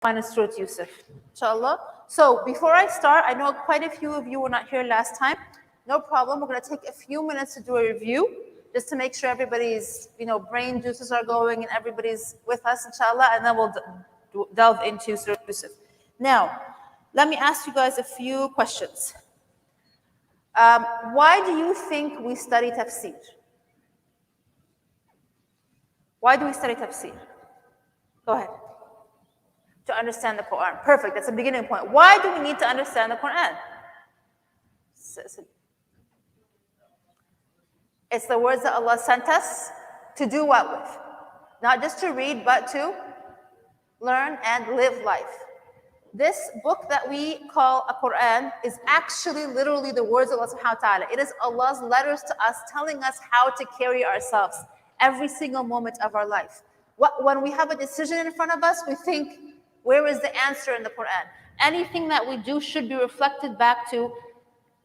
minus Surah Yusuf, inshallah. So before I start, I know quite a few of you were not here last time. No problem. We're going to take a few minutes to do a review, just to make sure everybody's, brain juices are going and everybody's with us, inshallah, and then we'll delve into Surah Yusuf. Now, let me ask you guys a few questions. Why do you think we study tafsir? Why do we study tafsir? Go ahead. To understand the Quran. Perfect, that's a beginning point. Why do we need to understand the Quran? It's the words that Allah sent us to do what with? Not just to read, but to learn and live life. This book that we call a Quran is actually literally the words of Allah subhanahu wa ta'ala. It is Allah's letters to us telling us how to carry ourselves every single moment of our life. When we have a decision in front of us, we think, where is the answer in the Quran? Anything that we do should be reflected back to,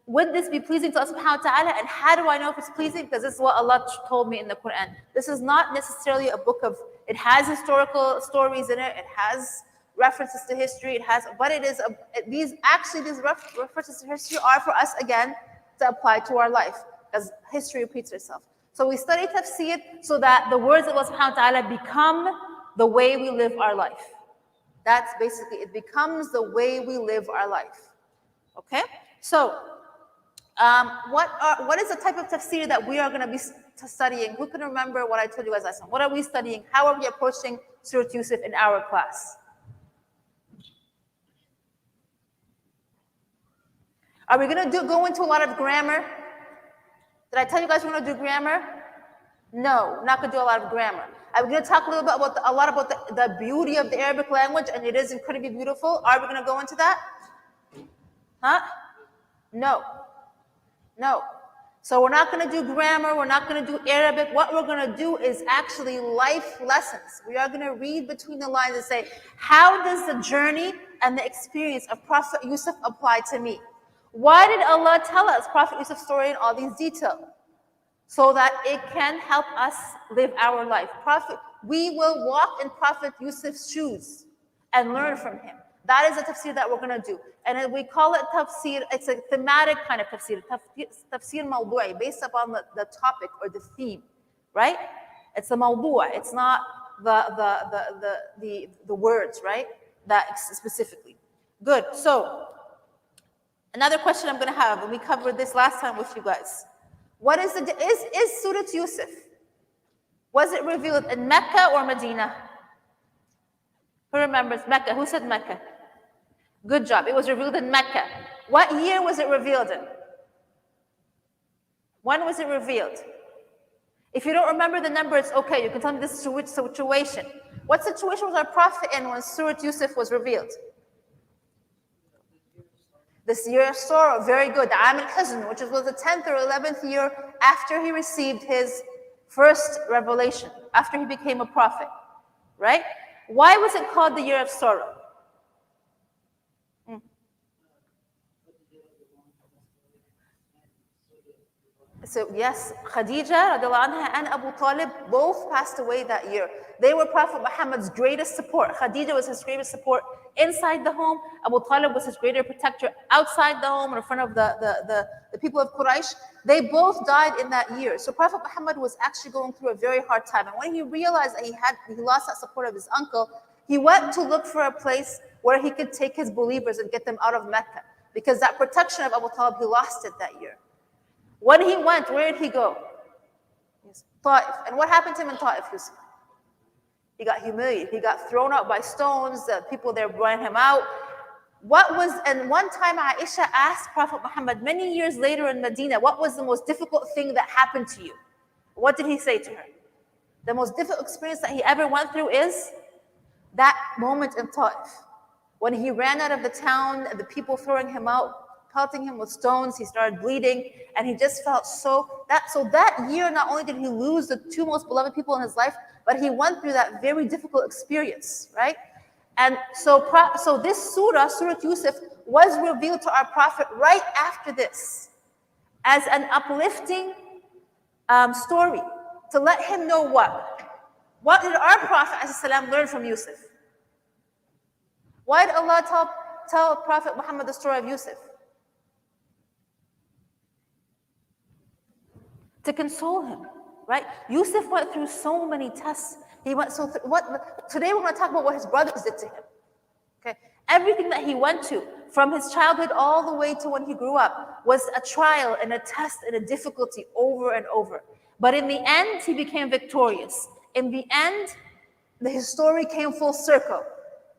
would this be pleasing to Allah subhanahu wa ta'ala? And how do I know if it's pleasing? Because this is what Allah told me in the Quran. This is not necessarily a book of, it has historical stories in it, it has references to history, but it is, these references to history are for us, again, to apply to our life, as history repeats itself. So we study tafsir so that the words of Allah subhanahu wa ta'ala become the way we live our life. That's basically, it becomes the way we live our life. Okay? So, what is the type of tafsir that we are going to be studying? Who can remember what I told you guys last time? What are we studying? How are we approaching Surah Yusuf in our class? Are we going to go into a lot of grammar? Did I tell you guys we're going to do grammar? No, we're not going to do a lot of grammar. I'm going to talk a little bit about the beauty of the Arabic language, and it is incredibly beautiful. Are we going to go into that? Huh? No. So we're not going to do grammar. We're not going to do Arabic. What we're going to do is actually life lessons. We are going to read between the lines and say, how does the journey and the experience of Prophet Yusuf apply to me? Why did Allah tell us Prophet Yusuf's story in all these details? So that it can help us live our life. We will walk in Prophet Yusuf's shoes and learn from him. That is the tafsir that we're going to do. And we call it tafsir, it's a thematic kind of tafsir. Tafsir mawdu'i, based upon the topic or the theme, right? It's the mawdu', it's not the words, right? That specifically. Good, so another question I'm going to have, and we covered this last time with you guys. What is Surah Yusuf? Was it revealed in Mecca or Medina? Who remembers Mecca? Who said Mecca? Good job. It was revealed in Mecca. What year was it revealed in? When was it revealed? If you don't remember the number, it's okay. You can tell me this situation. What situation was our Prophet in when Surah Yusuf was revealed? This year of sorrow, very good. Am al-Huzn, which was the 10th or 11th year after he received his first revelation, after he became a prophet, right? Why was it called the year of sorrow? So yes, Khadija radiallahu anha and Abu Talib both passed away that year. They were Prophet Muhammad's greatest support. Khadija was his greatest support inside the home. Abu Talib was his greater protector outside the home in front of the people of Quraysh. They both died in that year. So Prophet Muhammad was actually going through a very hard time. And when he realized that he lost that support of his uncle, he went to look for a place where he could take his believers and get them out of Mecca. Because that protection of Abu Talib, he lost it that year. When he went, where did he go? Ta'if. And what happened to him in Ta'if, Yusuf? He got humiliated. He got thrown out by stones. The people there ran him out. And one time Aisha asked Prophet Muhammad, many years later in Medina, what was the most difficult thing that happened to you? What did he say to her? The most difficult experience that he ever went through is that moment in Ta'if. When he ran out of the town, and the people throwing him out, pelting him with stones, he started bleeding, and he just felt that year, not only did he lose the two most beloved people in his life, but he went through that very difficult experience, right? And so this Surah Yusuf, was revealed to our Prophet right after this as an uplifting story to let him know what did our Prophet ﷺ learn from Yusuf? Why did Allah tell Prophet Muhammad the story of Yusuf? To console him, right? Yusuf went through so many tests. He went today we're going to talk about what his brothers did to him. Okay, everything that he went to from his childhood all the way to when he grew up was a trial and a test and a difficulty over and over. But in the end, he became victorious. In the end, his story came full circle,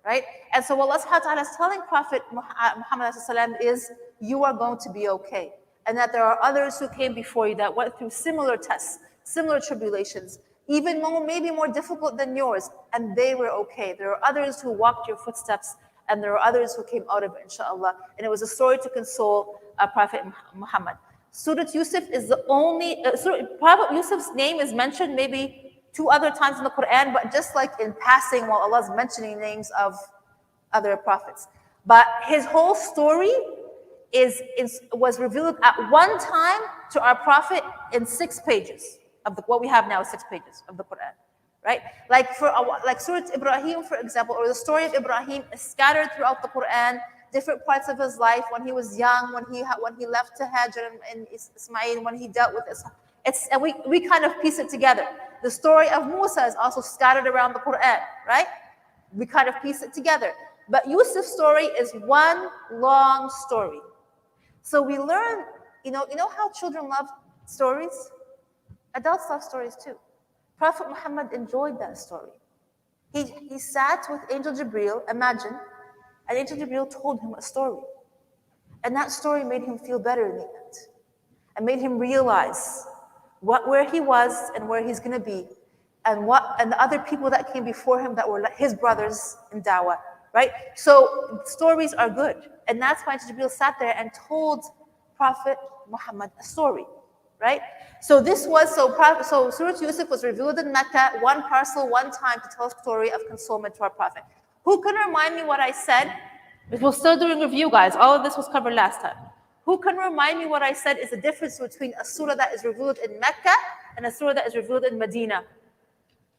right? And so Allah subhanahu wa ta'ala is telling Prophet Muhammad is, you are going to be okay. And that there are others who came before you that went through similar tests, similar tribulations, even maybe more difficult than yours, and they were okay. There are others who walked your footsteps, and there are others who came out of it, inshallah. And it was a story to console Prophet Muhammad. Surah Yusuf is the only, Prophet Yusuf's name is mentioned maybe 2 other times in the Quran, but just like in passing while Allah's mentioning names of other prophets. But his whole story was revealed at one time to our Prophet in 6 pages. What we have now is 6 pages of the Quran, right? Like Surah Ibrahim, for example, or the story of Ibrahim is scattered throughout the Quran, different parts of his life, when he was young, when he left to Hajar and Ismail, when he dealt with Ishaq. And we kind of piece it together. The story of Musa is also scattered around the Quran, right? We kind of piece it together. But Yusuf's story is one long story. So we learn, you know how children love stories? Adults love stories too. Prophet Muhammad enjoyed that story. He sat with Angel Jibreel, imagine, and Angel Jibreel told him a story. And that story made him feel better in the end. And made him realize where he was and where he's going to be, and the other people that came before him that were his brothers in da'wah, right? So stories are good. And that's why Angel Jibreel sat there and told Prophet Muhammad a story. Right? So Surah Yusuf was revealed in Mecca, one parcel, one time, to tell a story of consolement to our Prophet. Who can remind me what I said? We're still doing review, guys. All of this was covered last time. Who can remind me what I said is the difference between a surah that is revealed in Mecca and a surah that is revealed in Medina?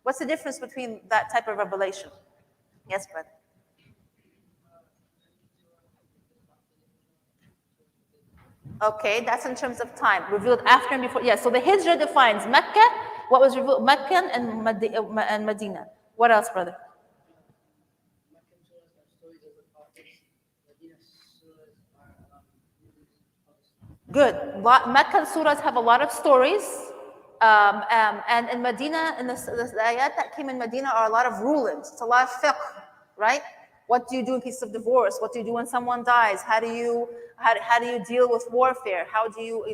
What's the difference between that type of revelation? Yes, brother. Okay, that's in terms of time. Revealed after and before. Yeah, so the Hijrah defines Mecca, what was revealed, Mecca and Medina. What else, brother? Good. Meccan surahs have a lot of stories. And in Medina, in the ayat that came in Medina are a lot of rulings. It's a lot of fiqh, right? What do you do in case of divorce? What do you do when someone dies? How do you deal with warfare? How do you,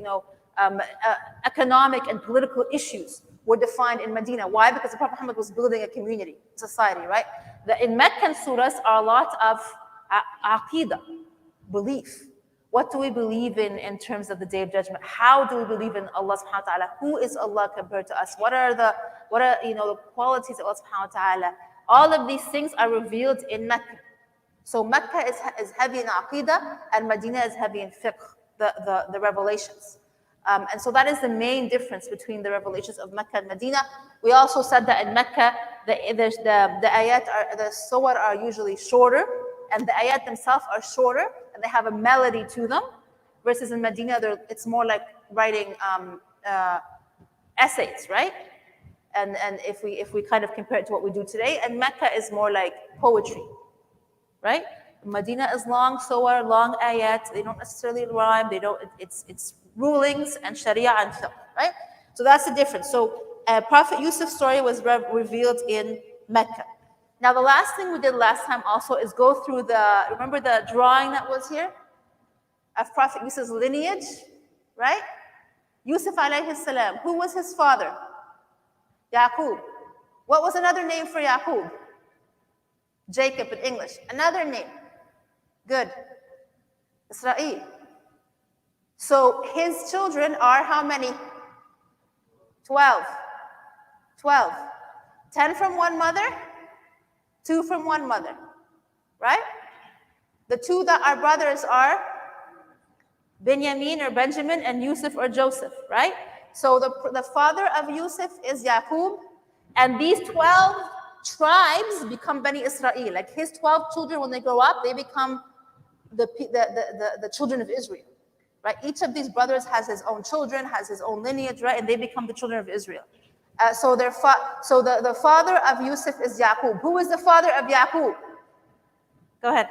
economic and political issues were defined in Medina. Why? Because the Prophet Muhammad was building a community, society, right? In Meccan surahs are a lot of aqidah, belief. What do we believe in terms of the Day of Judgment? How do we believe in Allah subhanahu wa ta'ala? Who is Allah compared to us? What are the qualities of Allah subhanahu wa ta'ala? All of these things are revealed in Mecca. So Mecca is heavy in aqidah and Medina is heavy in fiqh, the revelations. And so that is the main difference between the revelations of Mecca and Medina. We also said that in Mecca, the ayat, the surah are usually shorter, and the ayat themselves are shorter, and they have a melody to them. Versus in Medina, it's more like writing essays, right? And if we kind of compare it to what we do today, and Mecca is more like poetry, right? Medina is long surah, long ayat. They don't necessarily rhyme. It's rulings and sharia and fiqh, right? So that's the difference. So Prophet Yusuf's story was revealed in Mecca. Now the last thing we did last time also is go through remember the drawing that was here of Prophet Yusuf's lineage, right? Yusuf alayhi salam. Who was his father? Yaqub. What was another name for Yaqub? Jacob in English. Another name. Good. Israel. So his children are how many? 12. 12. 10 from one mother, 2 from one mother. Right? The 2 that are brothers are Benjamin or Benjamin and Yusuf or Joseph, right? So the father of Yusuf is Yaqub, and these 12 tribes become Bani Israel. Like his 12 children, when they grow up, they become the children of Israel, right? Each of these brothers has his own children, has his own lineage, right? And they become the children of Israel. So the father of Yusuf is Yaqub. Who is the father of Yaqub? Go ahead.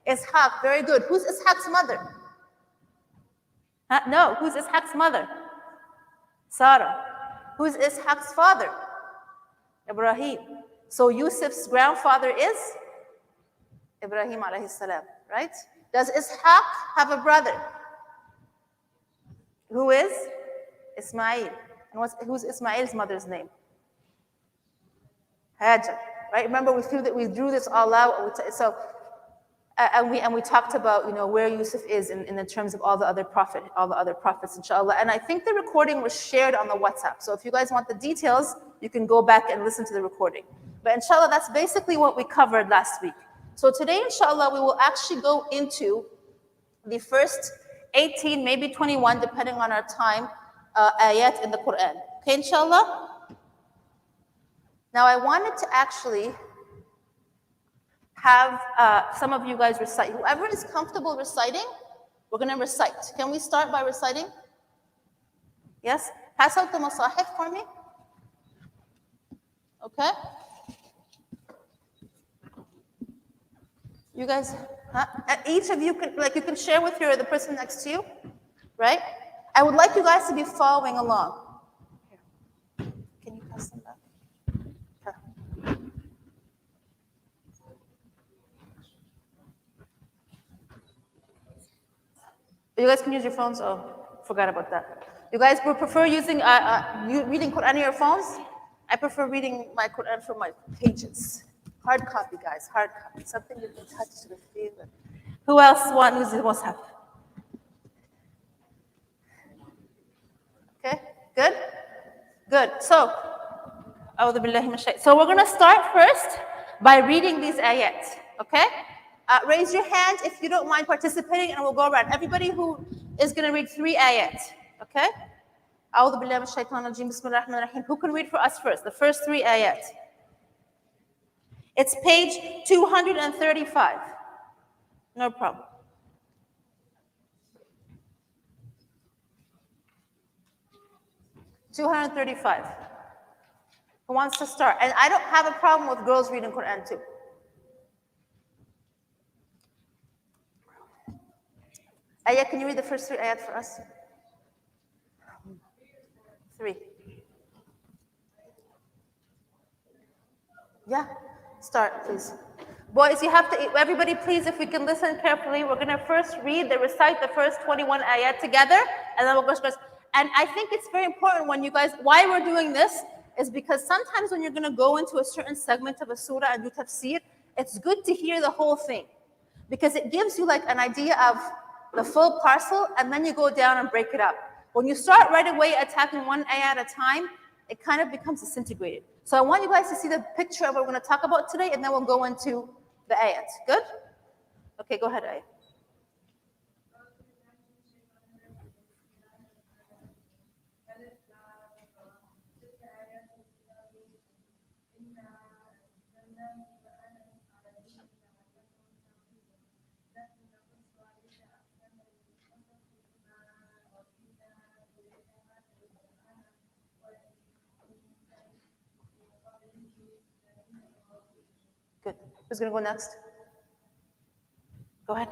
Ishaq, very good. Who's Ishaq's mother? No, who's Ishaq's mother? Sarah. Who's Ishaq's father? Ibrahim. So Yusuf's grandfather is Ibrahim alayhi salam, right? Does Ishaq have a brother? Who is? Ismail. And who's Ismail's mother's name? Hajar, right? Remember we drew this all out. So and we talked about where Yusuf is in the terms of all the other prophets, inshallah. And I think the recording was shared on the WhatsApp. So if you guys want the details, you can go back and listen to the recording. But inshallah, that's basically what we covered last week. So today, inshallah, we will actually go into the first 18, maybe 21, depending on our time, ayat in the Quran. Okay, inshallah? Now, I wanted to actually have some of you guys recite. Whoever is comfortable reciting, we're going to recite. Can we start by reciting? Yes? Pass out the masahif for me. Okay? You guys, each of you can share with the person next to you, right? I would like you guys to be following along. Here. Can you pass them back? Okay. You guys can use your phones. Oh, forgot about that. You guys would prefer using reading Quran on your phones? I prefer reading my Quran from my pages. Hard copy, guys. Hard copy. Something you can touch to the feel. Who else wants the Mus'haf? Okay, good? Good. So, we're going to start first by reading these ayat. Okay? Raise your hand if you don't mind participating, and we'll go around. Everybody who is going to read 3 ayat. Okay? Who can read for us first? The first 3 ayat. It's page 235. No problem. $235. Who wants to start? And I don't have a problem with girls reading Quran too. Ayah, can you read the first 3 ayat for us? 3. Yeah, start, please. Boys, you have to, everybody please, if we can listen carefully, we're going to first recite the first 21 ayat together, and then we'll go first. And I think it's very important when you guys, why we're doing this is because sometimes when you're going to go into a certain segment of a surah and do tafsir, it's good to hear the whole thing, because it gives you like an idea of the full parcel, and then you go down and break it up. When you start right away attacking one ayah at a time, it kind of becomes disintegrated. So I want you guys to see the picture of what we're going to talk about today, and then we'll go into the ayat. Good? Okay, go ahead, ayah. Good. Who's going to go next? Go ahead.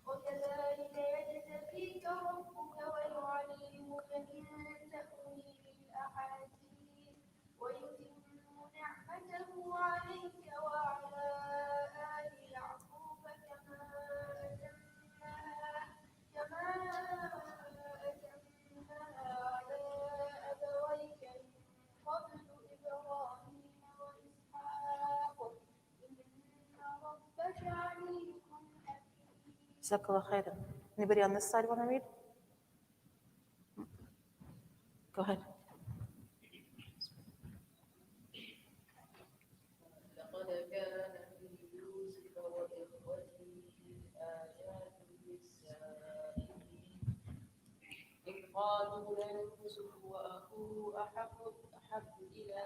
وكذلك يجتبيك ربك ويعلمك من تأويل الأحاديث ويتم نعمته عليك وعلى آل يعقوب كما أتمها على أبويك من قبل إبراهيم Jazakallah khairan. Anybody on this side want to read? Go ahead. لقد كان في يوسف وإخوته آيات للسائلين إذ قالوا ليوسف وأخوه أحب إلى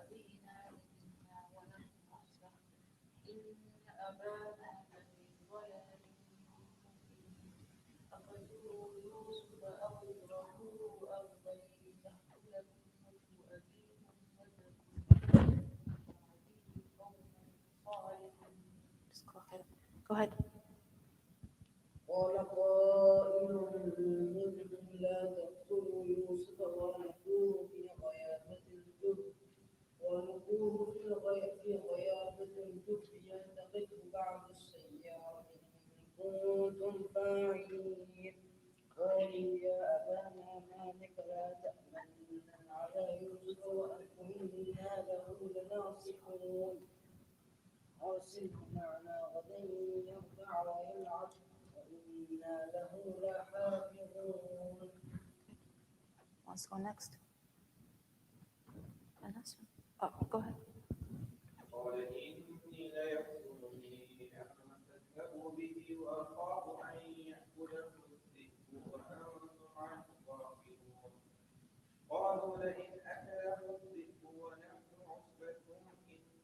أبينا منا ونحن عصبة إن أبانا لفي ضلال مبين أخرجوا يوسف أو اطرحوه أرضا يخل لكم وجه أبيكم وتكونوا Go ahead. قال قائل منهم لا تقتلوا يوسف والقوه في غيابة الجب يلتقطه بعض السيارة إن كنتم فاعلين قالوا يا أبانا ما لك لا تأمن على يوسف وإنا له لناصحون أرسله معنا غدا يرجع ويلعب وإنا له لحافظون. Let's go next. Oh, go ahead. قال إني ليحزنني أن تذهبوا به وأخاف أن يأكله الذئب وأنتم عنه غافلون قالوا لئن أكله الذئب ونحن عصبة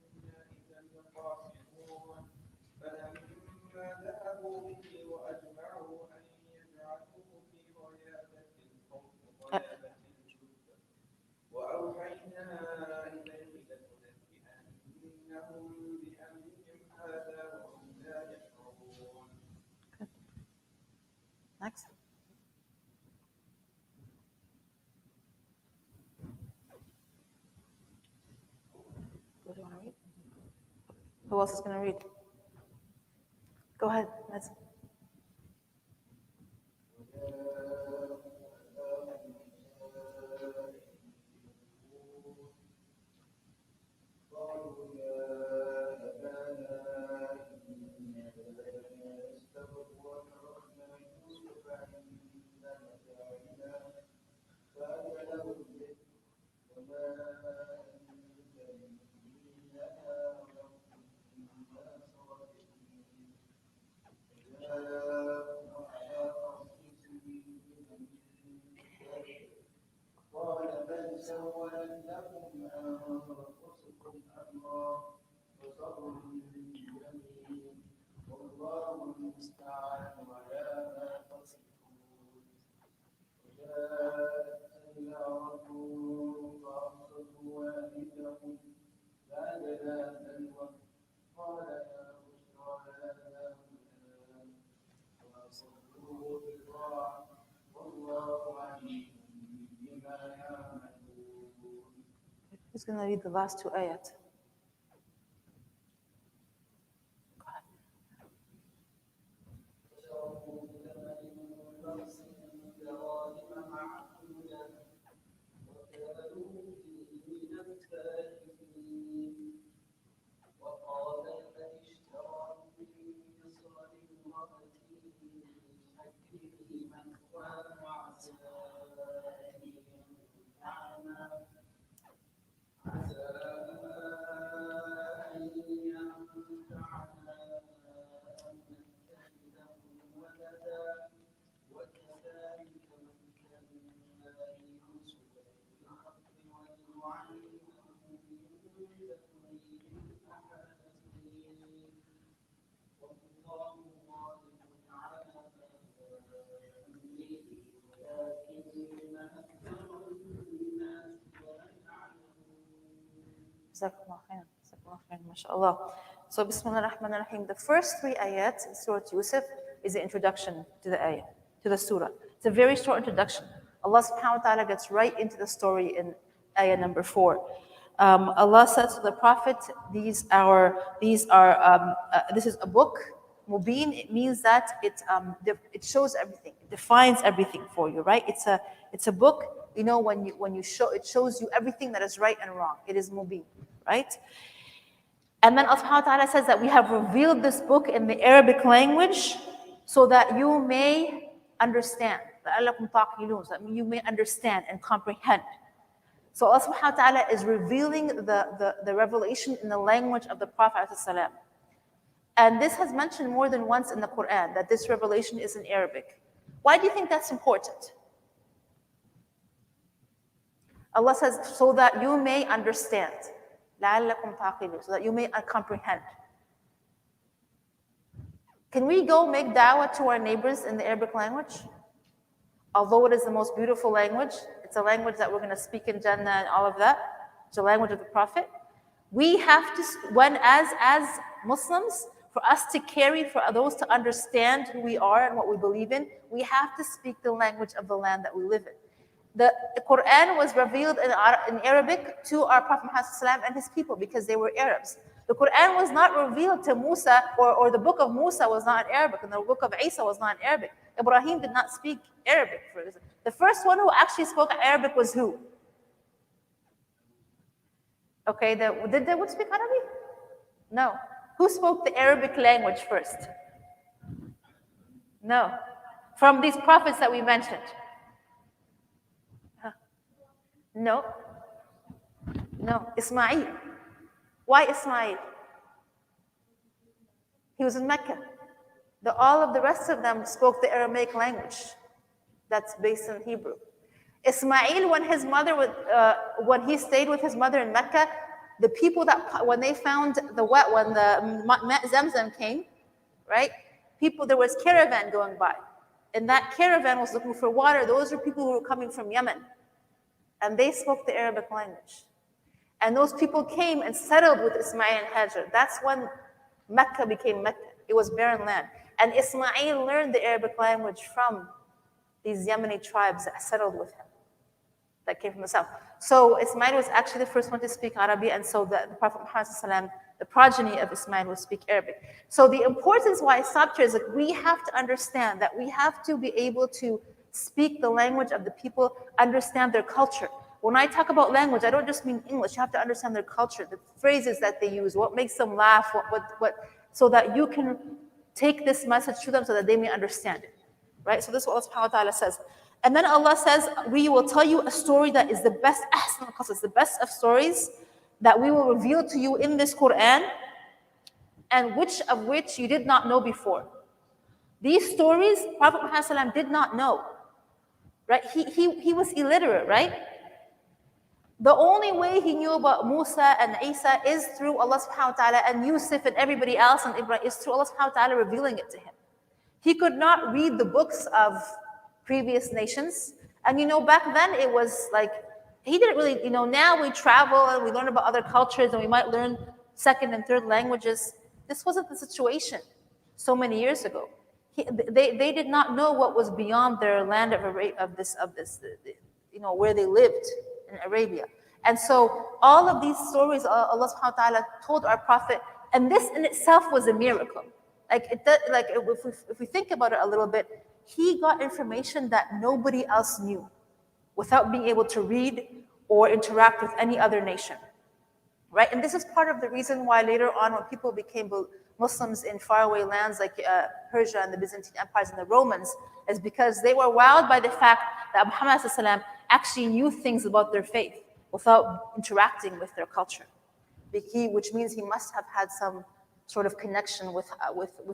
إنا إذا لخاسرون فلما ذهبوا به وأجمعوا أن يجعلوه في غيابة القوم غيابة الجب وأوحينا إليه لتنبئنهم بأمرهم هذا وهم لا يشعرون. Next. Who do you want to read? Who else is going to read? Go ahead. Let's. قال بل سولت لكم أنفسكم أمرا فصبر جميل والله المستعان على ما تصفون. وجاءت سيارة فأرسلوا والدهم فأجلى بلوى قال يا بشرى هذا غلام وأصروه بضاعة والله عليم بما يعملون. Who's going to read the last two ayat? MashaAllah. So Bismillah ar-Rahman ar-Rahim. The first three ayats in Surah Yusuf is the introduction to the ayah, to the surah. It's a very short introduction. Allah subhanahu wa ta'ala gets right into the story in ayah number 4. Allah says to the Prophet, this is a book. Mubin, it means that it shows everything, it defines everything for you, right? It's a book, you know, when you show, it shows you everything that is right and wrong. It is mubin, right? And then Allah subhanahu wa ta'ala says that we have revealed this book in the Arabic language so that you may understand. لعلكم تعقلون, so that you may understand and comprehend. So Allah subhanahu wa ta'ala is revealing the revelation in the language of the Prophet ﷺ. And this has mentioned more than once in the Quran, that this revelation is in Arabic. Why do you think that's important? Allah says, so that you may understand. لعلكم تعقلون, so that you may comprehend. Can we go make da'wah to our neighbors in the Arabic language? Although it is the most beautiful language, it's a language that we're going to speak in Jannah and all of that. It's the language of the Prophet. We have to, as Muslims, for us to carry, for those to understand who we are and what we believe in, we have to speak the language of the land that we live in. The Quran was revealed in Arabic to our Prophet Muhammad and his people because they were Arabs. The Quran was not revealed to Musa, or the book of Musa was not in Arabic, and the book of Isa was not in Arabic. Ibrahim did not speak Arabic, for example. The first one who actually spoke Arabic was who? Okay, did they speak Arabic? No. Who spoke the Arabic language first? No. From these prophets that we mentioned? Huh. No. No. Ismail. Why Ismail? He was in Mecca. All of the rest of them spoke the Aramaic language that's based in Hebrew. Ismail, when he stayed with his mother in Mecca, the people that, when they found when the Zamzam came, right? There was caravan going by. And that caravan was looking for water. Those were people who were coming from Yemen. And they spoke the Arabic language. And those people came and settled with Ismail and Hajar. That's when Mecca became Mecca. It was barren land. And Ismail learned the Arabic language from these Yemeni tribes that settled with him, that came from the south. So Ismail was actually the first one to speak Arabic, and so the Prophet Muhammad, the progeny of Ismail, would speak Arabic. So the importance why I stopped here is that we have to understand that we have to be able to speak the language of the people, understand their culture. When I talk about language, I don't just mean English. You have to understand their culture, the phrases that they use, what makes them laugh, so that you can take this message to them so that they may understand it. Right? So this is what Allah subhanahu wa ta'ala says. And then Allah says, we will tell you a story that is the best, the best of stories that we will reveal to you in this Quran, and which you did not know before. These stories, Prophet Muhammad did not know. Right? He was illiterate, right? The only way he knew about Musa and Isa is through Allah subhanahu wa ta'ala, and Yusuf and everybody else, and Ibrahim, is through Allah subhanahu wa ta'ala revealing it to him. He could not read the books of previous nations. And back then it was like, he didn't really, now we travel and we learn about other cultures and we might learn second and third languages. This wasn't the situation so many years ago. They did not know what was beyond their land of this, where they lived in Arabia. And so all of these stories Allah subhanahu wa ta'ala told our Prophet, and this in itself was a miracle. If we think about it a little bit, he got information that nobody else knew without being able to read or interact with any other nation. Right? And this is part of the reason why later on, when people became Muslims in faraway lands like Persia and the Byzantine empires and the Romans, is because they were wowed by the fact that Muhammad ﷺ actually knew things about their faith without interacting with their culture. Which means he must have had some sort of connection with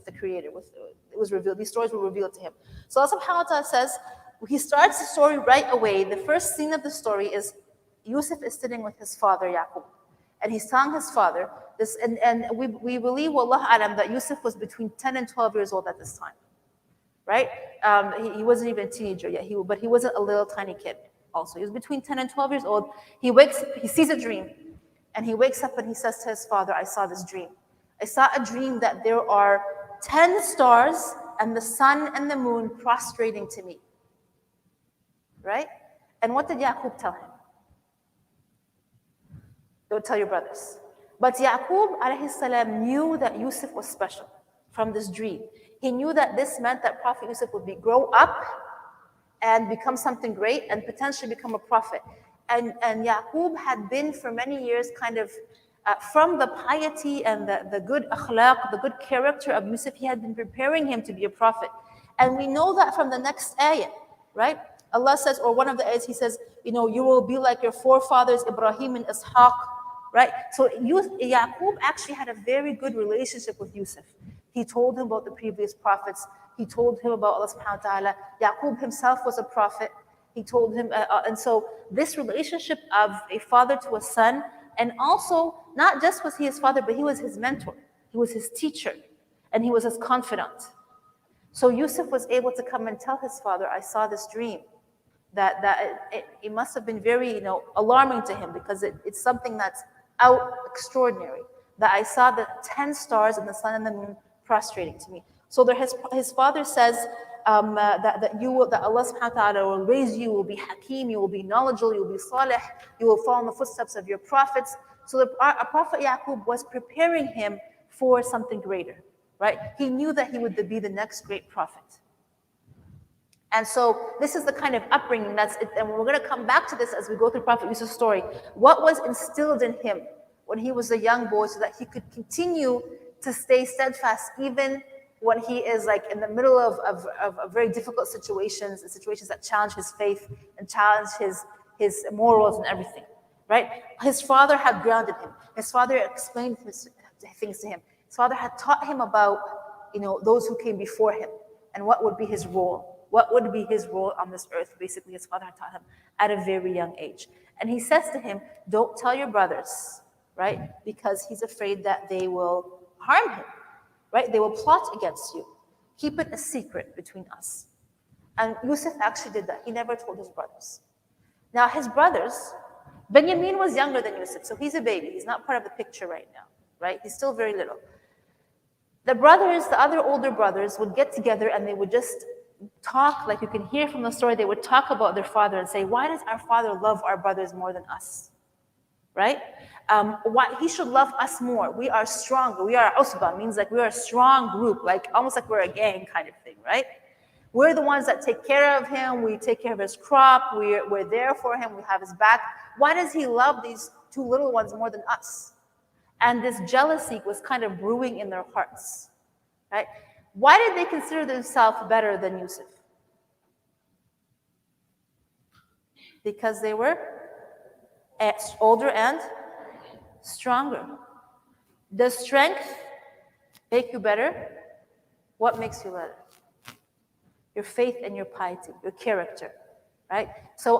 the Creator. It was revealed. These stories were revealed to him. So Allah subhanahu wa ta'ala says, he starts the story right away. The first scene of the story is Yusuf is sitting with his father, Yaqub. And he's telling his father this, and we believe, wallahu alam, that Yusuf was between 10 and 12 years old at this time. Right? He wasn't even a teenager yet, but he wasn't a little tiny kid also. He was between 10 and 12 years old. He sees a dream. And he wakes up and he says to his father, I saw this dream. I saw a dream that there are 10 stars and the sun and the moon prostrating to me. Right? And what did Yaqub tell him? Don't tell your brothers. But Yaqub alayhi salam knew that Yusuf was special from this dream. He knew that this meant that Prophet Yusuf would grow up and become something great and potentially become a prophet. And Yaqub had been for many years kind of from the piety and the good akhlaq, the good character of Yusuf, he had been preparing him to be a prophet. And we know that from the next ayah, right? Allah says, or one of the ayahs, he says, you know, you will be like your forefathers, Ibrahim and Ishaq, right? So Yaqub actually had a very good relationship with Yusuf. He told him about the previous prophets. He told him about Allah subhanahu wa ta'ala. Yaqub himself was a prophet. He told him, and so this relationship of a father to a son, and also not just was he his father, but he was his mentor. He was his teacher, and he was his confidant. So Yusuf was able to come and tell his father, I saw this dream. It must have been very, you know, alarming to him, because it's something that's out extraordinary. That I saw the 10 stars and the sun and the moon prostrating to me. So there his father says that Allah subhanahu wa ta'ala will raise you, you will be hakim, you will be knowledgeable, you will be salih, you will follow in the footsteps of your prophets. So our Prophet Yaqub was preparing him for something greater, right? He knew that he would be the next great prophet. And so this is the kind of upbringing and we're going to come back to this as we go through Prophet Yusuf's story. What was instilled in him when he was a young boy so that he could continue to stay steadfast even when he is like in the middle of very difficult situations, and situations that challenge his faith and challenge his morals and everything, right? His father had grounded him. His father explained things to him. His father had taught him about, you know, those who came before him and what would be his role. What would be his role on this earth? Basically, his father had taught him at a very young age. And he says to him, don't tell your brothers, right? Because he's afraid that they will harm him, right? They will plot against you. Keep it a secret between us. And Yusuf actually did that. He never told his brothers. Now, his brothers, Benjamin was younger than Yusuf, so he's a baby. He's not part of the picture right now, right? He's still very little. The brothers, the other older brothers, would get together and they would just talk, like you can hear from the story, they would talk about their father and say, why does our father love our brothers more than us? Right? Why he should love us more. We are stronger. We are usba, means like we are a strong group, like almost like we're a gang kind of thing, right? We're the ones that take care of him. We take care of his crop. We're there for him. We have his back. Why does he love these two little ones more than us? And this jealousy was kind of brewing in their hearts, right? Why did they consider themselves better than Yusuf? Because they were older and stronger. Does strength make you better? What makes you better? Your faith and your piety, your character, right? So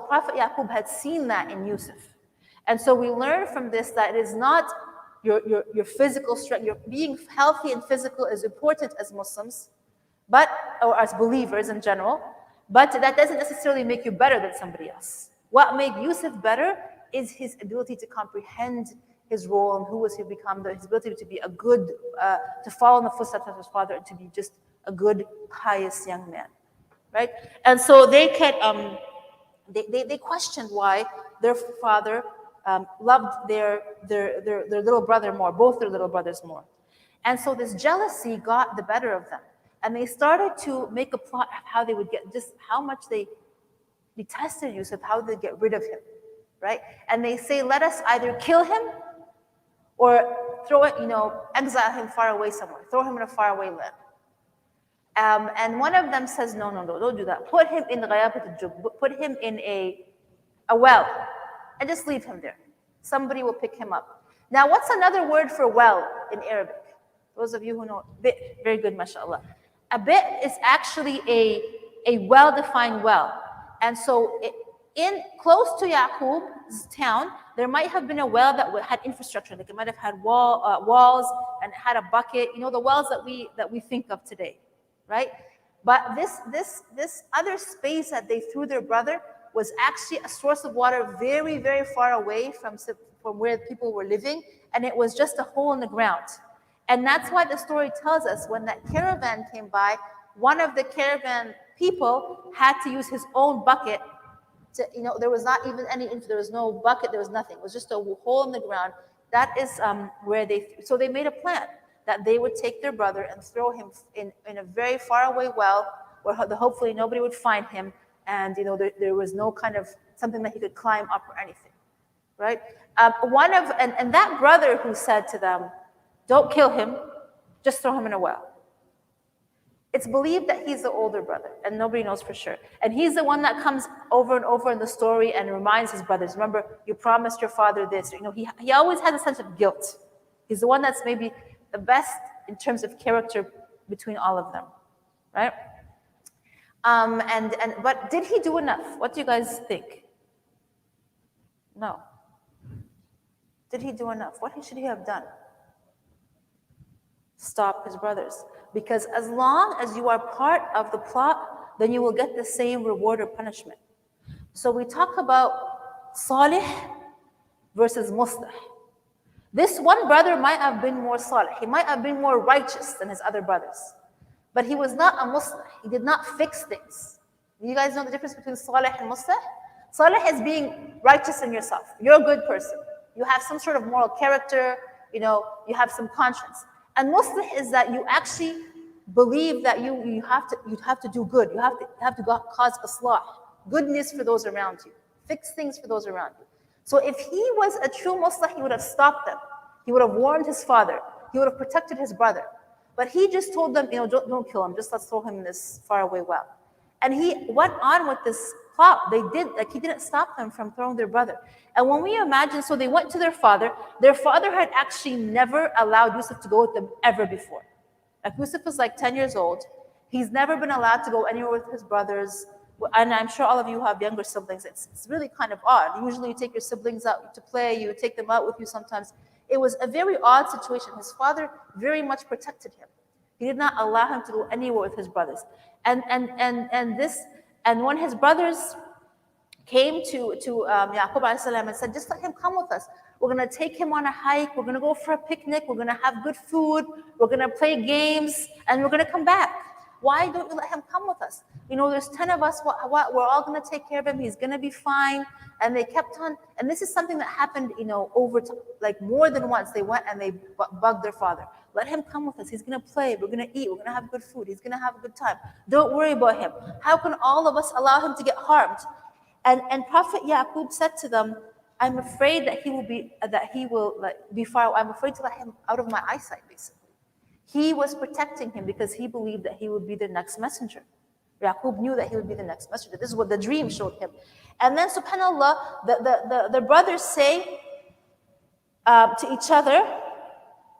Prophet Yaqub had seen that in Yusuf. And so we learn from this that it is not your physical strength, your being healthy and physical is important as Muslims, or as believers in general, but that doesn't necessarily make you better than somebody else. What made Yusuf better is his ability to comprehend his role and who was he become, his ability to be a good, to follow in the footsteps of his father and to be just a good, pious young man, right? And so they questioned why their father loved their little brother more, both their little brothers more. And so this jealousy got the better of them. And they started to make a plot of how they would get, just how much they detested Yusuf, how they get rid of him, right? And they say, let us either kill him or throw it, exile him far away somewhere, throw him in a faraway land. And one of them says, no, don't do that. Put him in ghayabat al-jub, put him in a well, and just leave him there. Somebody will pick him up. Now, what's another word for well in Arabic? Those of you who know, bit, very good, mashallah. A bit is actually a well-defined well. And so in close to Yaqub's town, there might have been a well that had infrastructure. Like it might have had walls and it had a bucket. You know, the wells that we think of today, right? But this other space that they threw their brother was actually a source of water very, very far away from where people were living, and it was just a hole in the ground. And that's why the story tells us when that caravan came by, one of the caravan people had to use his own bucket to, there was not even there was no bucket, there was nothing. It was just a hole in the ground. That is where so they made a plan that they would take their brother and throw him in a very far away well where hopefully nobody would find him, and there was no kind of something that he could climb up or anything, right? And that brother who said to them, don't kill him, just throw him in a well. It's believed that he's the older brother, and nobody knows for sure. And he's the one that comes over and over in the story and reminds his brothers, remember, you promised your father this. He always has a sense of guilt. He's the one that's maybe the best in terms of character between all of them, right? But did he do enough? What do you guys think? No. Did he do enough? What should he have done? Stop his brothers. Because as long as you are part of the plot, then you will get the same reward or punishment. So we talk about Salih versus Muslih. This one brother might have been more Salih. He might have been more righteous than his other brothers. But he was not a Muslih. He did not fix things. You guys know the difference between Salih and Muslih? Salih is being righteous in yourself. You're a good person. You have some sort of moral character. You have some conscience. And Muslih is that you actually believe that you have to do good. You have to cause islah, goodness for those around you, fix things for those around you. So if he was a true Muslih, he would have stopped them. He would have warned his father. He would have protected his brother. But he just told them, don't kill him. Just let's throw him in this faraway well. And he went on with this plot. He didn't stop them from throwing their brother. And when we imagine, so they went to their father had actually never allowed Yusuf to go with them ever before. Like Yusuf was like 10 years old. He's never been allowed to go anywhere with his brothers. And I'm sure all of you have younger siblings. It's really kind of odd. Usually you take your siblings out to play, you take them out with you sometimes. It was a very odd situation. His father very much protected him. He did not allow him to go anywhere with his brothers. And when his brothers came to Yaqub alayhi salam and said, just let him come with us. We're going to take him on a hike. We're going to go for a picnic. We're going to have good food. We're going to play games. And we're going to come back. Why don't you let him come with us? There's 10 of us. We're all going to take care of him. He's going to be fine. And they kept on. And this is something that happened, over like more than once. They went and they bugged their father. Let him come with us. He's going to play. We're going to eat. We're going to have good food. He's going to have a good time. Don't worry about him. How can all of us allow him to get harmed? And Prophet Yaqub said to them, I'm afraid that he will be far away. I'm afraid to let him out of my eyesight, basically. He was protecting him because he believed that he would be the next messenger. Yaqub knew that he would be the next messenger. This is what the dream showed him. And then, subhanAllah, the brothers say to each other,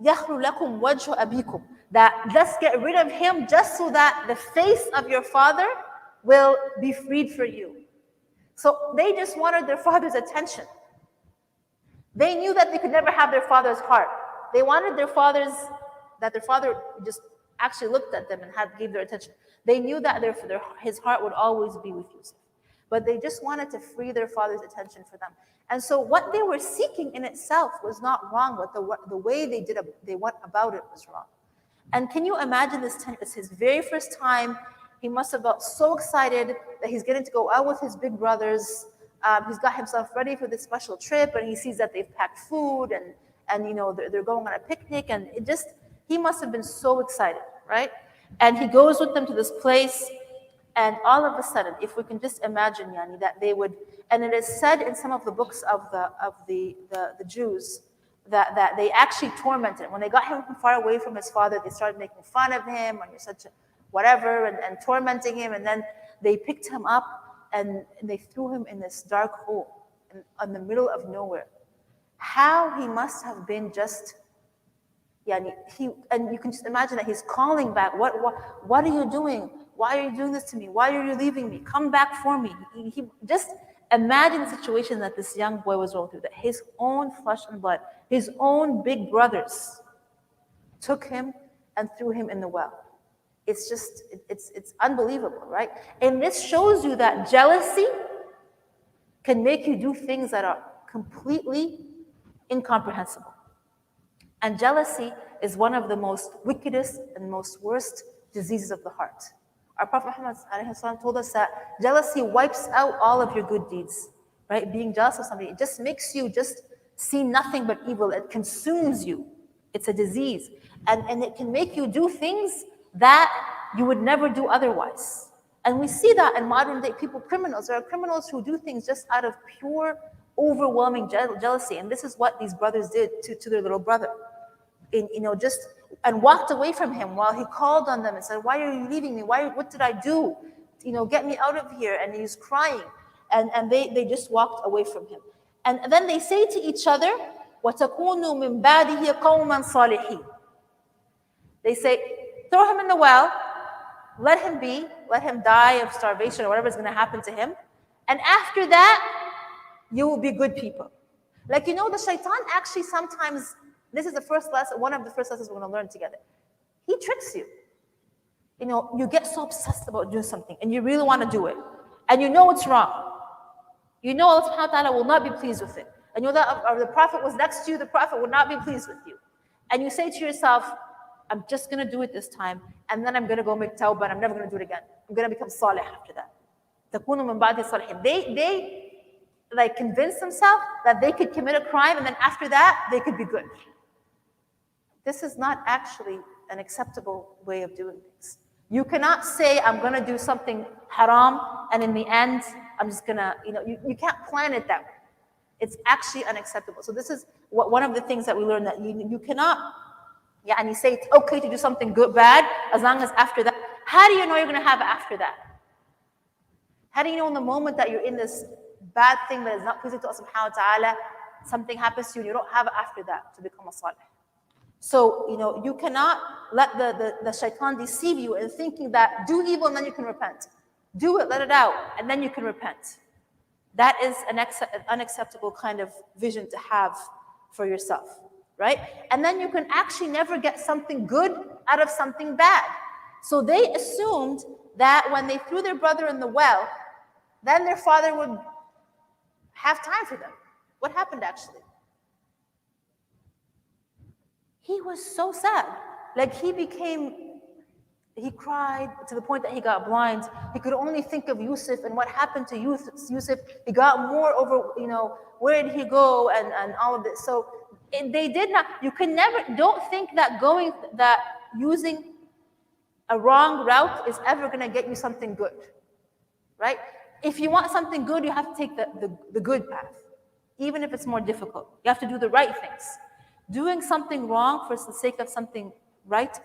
يَخْلُ لَكُمْ وَجْهُ أَبِيكُمْ, that let's get rid of him just so that the face of your father will be freed for you. So they just wanted their father's attention. They knew that they could never have their father's heart. They wanted their father just actually looked at them and gave their attention. They knew that his heart would always be with Yusuf. But they just wanted to free their father's attention for them. And so what they were seeking in itself was not wrong, but the way they went about it was wrong. And can you imagine this? It's his very first time. He must have felt so excited that he's getting to go out with his big brothers. He's got himself ready for this special trip, and he sees that they've packed food and they're going on a picnic, and he must have been so excited, right? And he goes with them to this place, and all of a sudden, if we can just imagine, that they would, and it is said in some of the books of the Jews that they actually tormented him. When they got him far away from his father, they started making fun of him, and you're such a whatever, and tormenting him, and then they picked him up and they threw him in this dark hole in the middle of nowhere. How he must have been just, and you can just imagine that he's calling back, what are you doing? Why are you doing this to me? Why are you leaving me? Come back for me. He just imagine the situation that this young boy was going through, that his own flesh and blood, his own big brothers took him and threw him in the well. It's just, it's unbelievable, right? And this shows you that jealousy can make you do things that are completely incomprehensible. And jealousy is one of the most wickedest and most worst diseases of the heart. Our Prophet Muhammad told us that jealousy wipes out all of your good deeds, right? Being jealous of somebody, it just makes you just see nothing but evil. It consumes you. It's a disease. And it can make you do things that you would never do otherwise. And we see that in modern day people, criminals. There are criminals who do things just out of pure overwhelming jealousy. And this is what these brothers did to their little brother. And walked away from him while he called on them and said, why are you leaving me? What did I do? Get me out of here. And he's crying. And they just walked away from him. And then they say to each other, وَتَكُونُوا مِنْ بَعْدِهِ قَوْمًا صَالِحِينَ. They say, throw him in the well, let him die of starvation or whatever is going to happen to him. And after that, you will be good people. Like, the shaitan actually sometimes, this is the first lesson, one of the first lessons we're going to learn together. He tricks you. You get so obsessed about doing something and you really want to do it. And you know it's wrong. You know Allah subhanahu wa ta'ala will not be pleased with it. And you know that if the Prophet was next to you, the Prophet would not be pleased with you. And you say to yourself, I'm just going to do it this time, and then I'm going to go make tawbah, and I'm never going to do it again. I'm going to become salih after that. تَكُونُ مِنْ بَعْدِ الصَّالِحِينَ. They convince themselves that they could commit a crime, and then after that, they could be good. This is not actually an acceptable way of doing things. You cannot say, I'm going to do something haram, and in the end, I'm just going to, you can't plan it that way. It's actually unacceptable. So this is one of the things that we learn, that you cannot say it's okay to do something good, bad, as long as after that. How do you know you're going to have it after that? How do you know in the moment that you're in this bad thing that is not pleasing to Allah subhanahu wa ta'ala, something happens to you and you don't have it after that to become a salih? So, you cannot let the shaitan deceive you in thinking that do evil and then you can repent. Do it, let it out, and then you can repent. That is an unacceptable kind of vision to have for yourself, right? And then you can actually never get something good out of something bad. So they assumed that when they threw their brother in the well, then their father would have time for them. What happened actually? He was so sad. Like he cried to the point that he got blind. He could only think of Yusuf and what happened to Yusuf. He got more over, where did he go and all of this. So they did not, don't think that using a wrong route is ever going to get you something good, right? If you want something good, you have to take the good path, even if it's more difficult. You have to do the right things. Doing something wrong for the sake of something right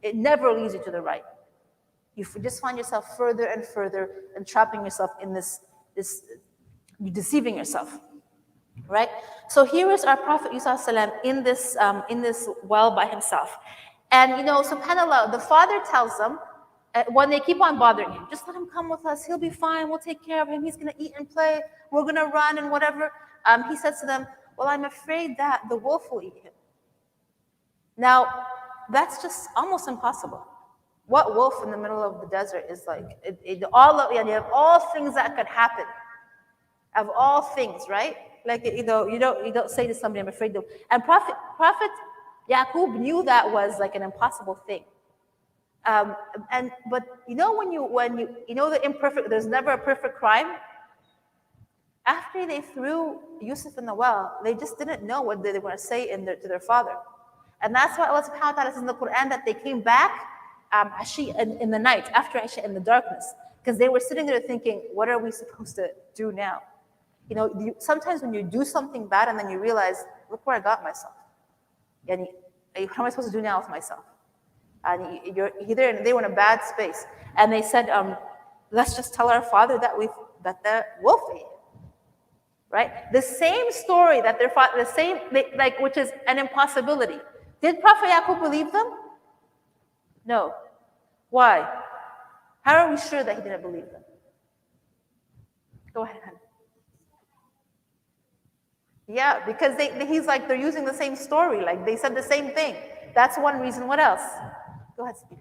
it never leads you to the right. You just find yourself further and further and trapping yourself in this you're deceiving yourself, right? So here is our Prophet Yusuf in this well by himself. And subhanAllah, the father tells them, when they keep on bothering him, just let him come with us, he'll be fine, we'll take care of him, he's going to eat and play, we're going to run and whatever. He says to them, well, I'm afraid that the wolf will eat him. Now, that's just almost impossible. What wolf in the middle of the desert is like? You have all things that could happen. Of all things, right? Like you don't say to somebody, I'm afraid to. And Prophet Yaqub knew that was like an impossible thing. But when the imperfect, there's never a perfect crime. After they threw Yusuf in the well, they just didn't know what they were going to say to their father. And that's why Allah subhanahu wa ta'ala says in the Quran that they came back in the night, after Ashi in the darkness, because they were sitting there thinking, what are we supposed to do now? Sometimes when you do something bad and then you realize, look where I got myself. And how am I supposed to do now with myself? And they were in a bad space. And they said, let's just tell our father that the wolf ate him. Right? The same story that their father, which is an impossibility. Did Prophet Yaqub believe them? No. Why? How are we sure that he didn't believe them? Go ahead, honey. Yeah, because they're using the same story. Like they said the same thing. That's one reason. What else? Go ahead, speak.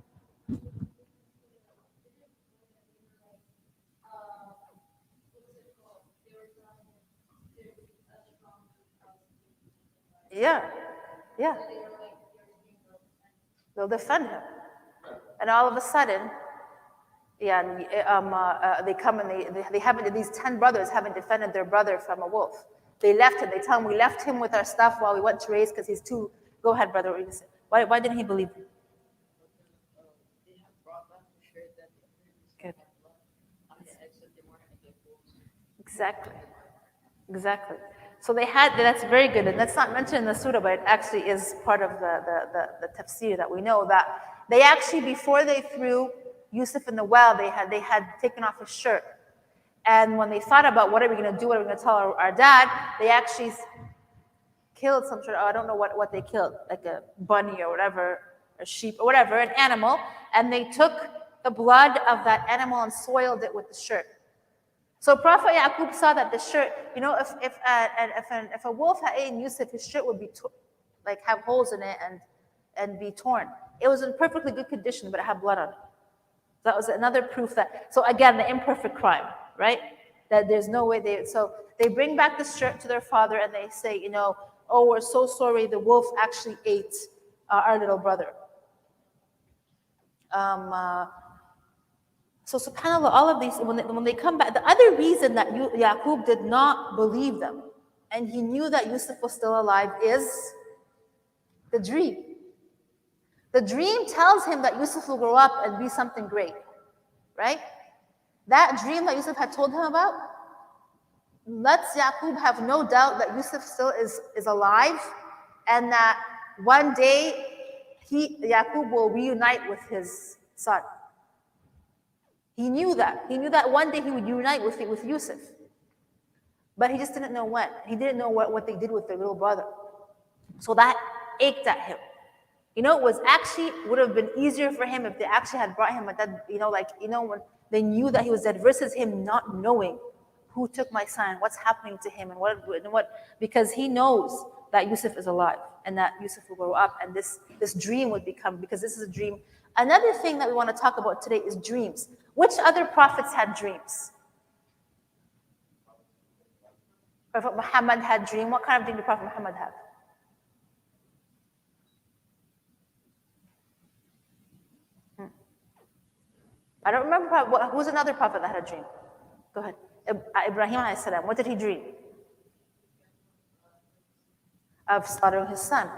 Yeah. They'll defend him. And all of a sudden, they come and they haven't, these 10 brothers haven't defended their brother from a wolf. They left him. They tell him, we left him with our stuff while we went to raise because he's too. Go ahead, brother. Why didn't he believe him? Good. Exactly. Exactly. So they had, that's very good. And that's not mentioned in the surah, but it actually is part of the tafsir that we know that they actually, before they threw Yusuf in the well, they had taken off his shirt. And when they thought about what are we going to do, what are we going to tell our dad, they actually killed some sort of, I don't know what they killed, like a bunny or whatever, a sheep or whatever, an animal, and they took the blood of that animal and soiled it with the shirt. So Prophet Yaqub saw that the shirt, if a wolf had eaten Yusuf, his shirt would be like have holes in it and be torn. It was in perfectly good condition, but it had blood on it. That was another proof that. So again, the imperfect crime, right? That there's no way So they bring back the shirt to their father and they say, oh, we're so sorry. The wolf actually ate our little brother. So subhanAllah, all of these, when they come back, the other reason that Yaqub did not believe them, and he knew that Yusuf was still alive, is the dream. The dream tells him that Yusuf will grow up and be something great, right? That dream that Yusuf had told him about lets Yaqub have no doubt that Yusuf still is alive, and that one day Yaqub will reunite with his son. He knew that. He knew that one day he would unite with Yusuf. But he just didn't know when. He didn't know what they did with their little brother. So that ached at him. It would have been easier for him if they actually had brought him a dead, when they knew that he was dead, versus him not knowing who took my son, what's happening to him, and what, because he knows that Yusuf is alive and that Yusuf will grow up, and this dream would become, because this is a dream. Another thing that we want to talk about today is dreams. Which other prophets had dreams? Prophet Muhammad had dream. What kind of dream did Prophet Muhammad have? I don't remember. Who's another prophet that had a dream? Go ahead. Ibrahim alayhi salam. What did he dream? Of slaughtering his son.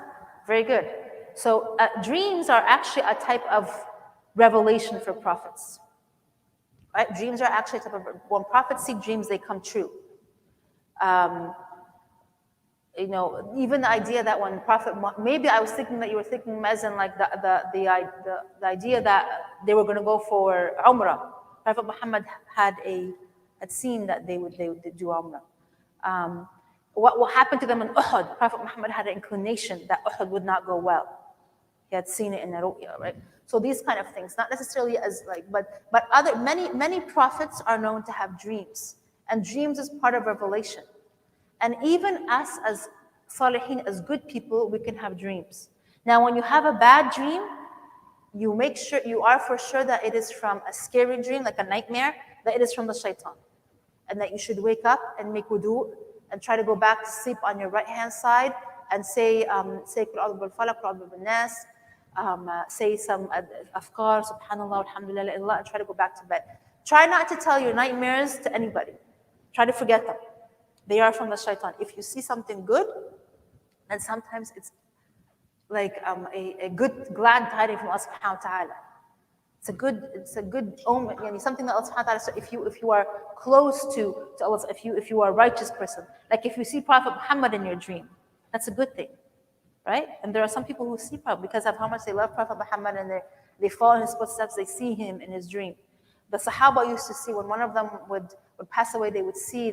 Very good. So dreams are actually a type of revelation for prophets. Right? Dreams are actually a type of, when prophets see dreams, they come true. Even the idea that when Prophet, maybe I was thinking that you were thinking, Mazen, like the idea that they were going to go for Umrah. Prophet Muhammad had seen that they would do Umrah. What happened to them in Uhud? Prophet Muhammad had an inclination that Uhud would not go well. He had seen it in the ru'ya, right? So these kind of things, not necessarily as but other many prophets are known to have dreams, and dreams is part of revelation. And even us as salihin, as good people, we can have dreams. Now, when you have a bad dream, you make sure you are for sure that it is from a scary dream, like a nightmare, that it is from the shaitan, and that you should wake up and make wudu and try to go back to sleep on your right hand side and say Qul a'udhu bil falaq, Qul a'udhu bin nas. Say some afkar, subhanallah, alhamdulillah, Allah, and try to go back to bed. Try not to tell your nightmares to anybody. Try to forget them. They are from the shaitan. If you see something good, then sometimes it's like a good glad tidings from Allah subhanahu wa ta'ala. It's a good omen, something that Allah subhanahu wa ta'ala. So if you are close to Allah, if you are a righteous person, like if you see Prophet Muhammad in your dream, that's a good thing. Right? And there are some people who see Prophet because of how much they love Prophet Muhammad, and they follow in his footsteps, they see him in his dream. The Sahaba used to see, when one of them would pass away, they would see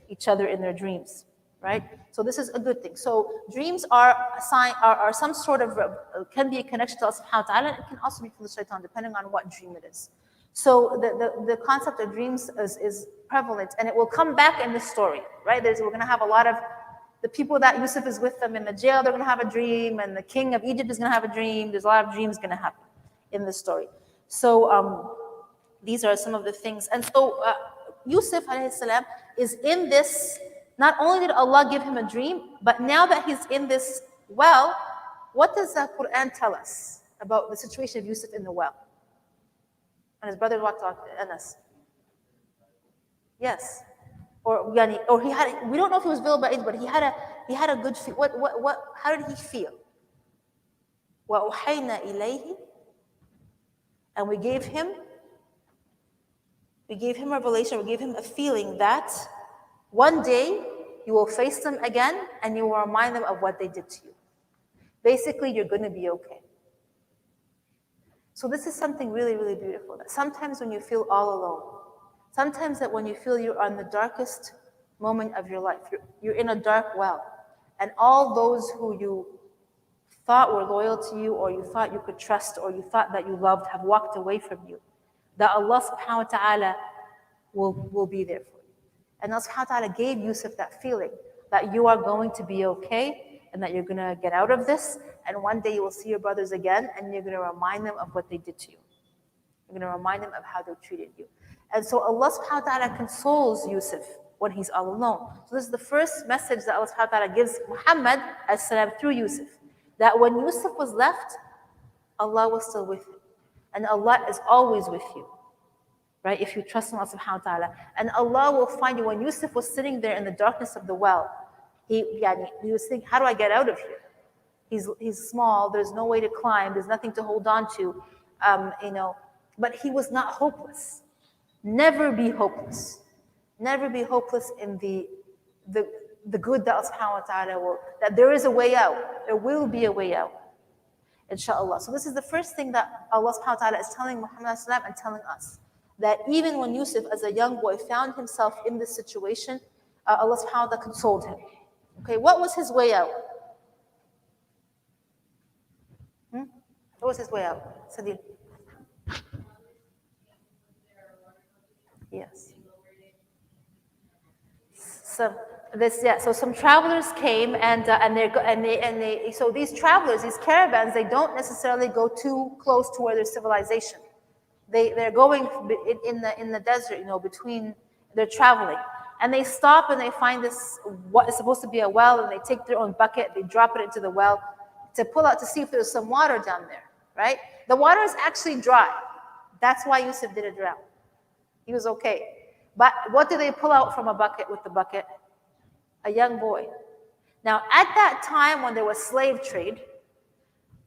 each other in their dreams. Right? So this is a good thing. So dreams are a sign, are some sort of, can be a connection to Allah subhanahu wa ta'ala, and it can also be from the shaitan, depending on what dream it is. So the concept of dreams is prevalent, and it will come back in this story. Right? We're going to have a lot of the people that Yusuf is with them in the jail, they're going to have a dream, and the king of Egypt is going to have a dream. There's a lot of dreams going to happen in this story. So these are some of the things. And so Yusuf alayhi salam is in this, not only did Allah give him a dream, but now that he's in this well, what does the Quran tell us about the situation of Yusuf in the well? And his brother walked out, Anas. Yes. Or he had, we don't know if he was veiled by age, but he had a good feel. How did he feel? وَأُوحَيْنَا إِلَيْهِ, and we gave him revelation, we gave him a feeling that one day you will face them again, and you will remind them of what they did to you. Basically, you're going to be okay. So this is something really, really beautiful. That sometimes when you feel all alone, sometimes that when you feel you're on the darkest moment of your life, you're in a dark well, and all those who you thought were loyal to you, or you thought you could trust, or you thought that you loved, have walked away from you, that Allah subhanahu wa ta'ala will be there for you. And Allah subhanahu wa ta'ala gave Yusuf that feeling that you are going to be okay, and that you're going to get out of this, and one day you will see your brothers again, and you're going to remind them of what they did to you. You're going to remind them of how they treated you. And so Allah subhanahu wa ta'ala consoles Yusuf when he's all alone. So this is the first message that Allah subhanahu wa ta'ala gives Muhammad as salam through Yusuf, that when Yusuf was left, Allah was still with him. And Allah is always with you, right? If you trust in Allah subhanahu wa ta'ala. And Allah will find you. When Yusuf was sitting there in the darkness of the well, he was thinking, how do I get out of here? He's small, there's no way to climb, there's nothing to hold on to, but he was not hopeless. Never be hopeless. Never be hopeless in the good that Allah subhanahu wa ta'ala will, that there is a way out. There will be a way out, inshallah. So this is the first thing that Allah subhanahu wa ta'ala is telling Muhammad and telling us. That even when Yusuf, as a young boy, found himself in this situation, Allah subhanahu wa ta'ala consoled him. Okay, what was his way out? What was his way out? Sadil. Yes. So some travelers came, so these travelers, these caravans, they don't necessarily go too close to where there's civilization. They're going in the desert, between, they're traveling. And they stop and they find this, what is supposed to be a well, and they take their own bucket, they drop it into the well to pull out to see if there's some water down there, right? The water is actually dry. That's why Yusuf didn't drown. He was okay. But what did they pull out from a bucket with the bucket? A young boy. Now, at that time when there was slave trade,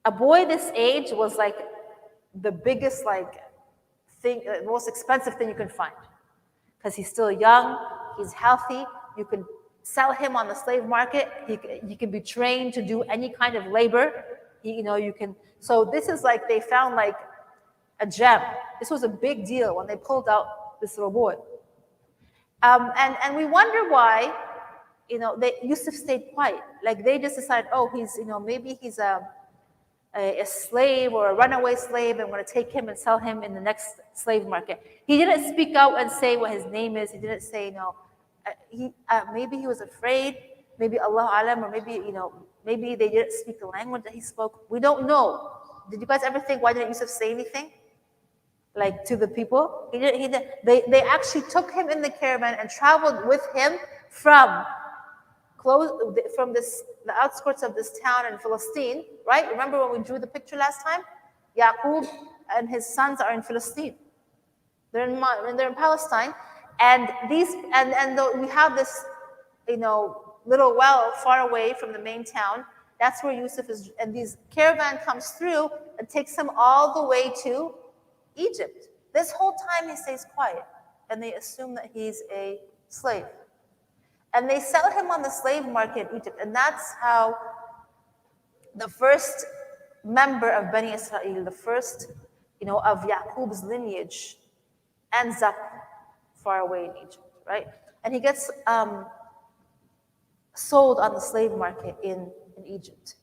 a boy this age was like the biggest thing, the most expensive thing you can find. Because he's still young, he's healthy, you can sell him on the slave market, he can be trained to do any kind of labor, you can, so this is they found a gem. This was a big deal when they pulled out this little boy. And we wonder why, Yusuf stayed quiet. They just decided, oh, he's, maybe he's a slave or a runaway slave, and we're going to take him and sell him in the next slave market. He didn't speak out and say what his name is. He didn't say, maybe he was afraid, maybe Allah alam, or maybe they didn't speak the language that he spoke. We don't know. Did you guys ever think, why didn't Yusuf say anything? To the people? They actually took him in the caravan and traveled with him from the outskirts of this town in Philistine, right? Remember when we drew the picture last time? Yaqub and his sons are in Philistine. They're in Palestine, and we have this, little well far away from the main town. That's where Yusuf is, and this caravan comes through and takes him all the way to Egypt. This whole time he stays quiet, and they assume that he's a slave. And they sell him on the slave market in Egypt. And that's how the first member of Bani Israel, the first, of Yaqub's lineage, ends up far away in Egypt, right? And he gets sold on the slave market in Egypt.